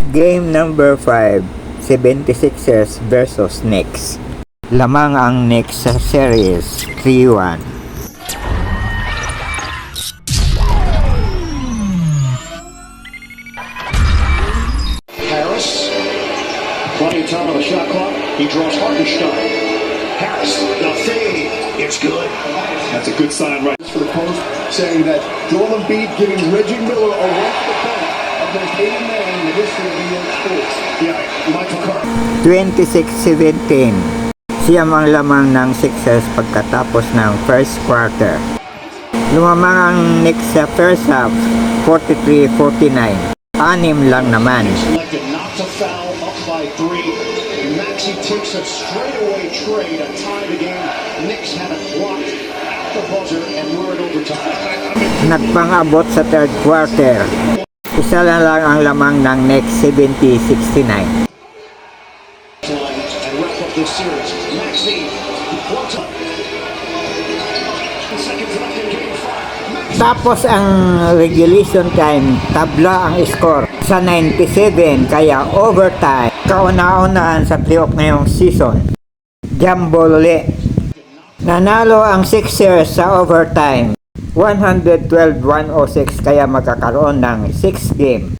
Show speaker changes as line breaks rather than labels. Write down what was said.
Game number 5, 76ers versus Knicks. Lamang ang Knicks sa series 3-1.
Harris, plenty of time on the shot clock. He draws Hartenstein. Harris, the fade. It's good. That's a good sign right for the post, saying that Joel Embiid giving Reggie Miller a run at the back of those 80 men in the history of New York sports. Yeah, Michael Carter.
26-17. Siyam ang lamang ng Sixers pagkatapos ng first quarter. Lumamang ang Knicks sa first half, 43-49. Anim lang naman.
Selected not to foul, up by 3. Maxey takes a straightaway trade, a tie the game. Knicks had it blocked at the buzzer, and we're in overtime.
Nagpang-abot sa third quarter. Isa na lang ang lamang ng Knicks, 70-69.
And wrap up this series. Maxey, one time. Seconds left in game 5.
Tapos ang regulation time, tabla ang score sa 97, kaya overtime. Kauna-unaan sa playoff ngayong season. Jumbo uli. Nanalo ang Sixers sa overtime. 112-106, kaya magkakaroon ng 6 game.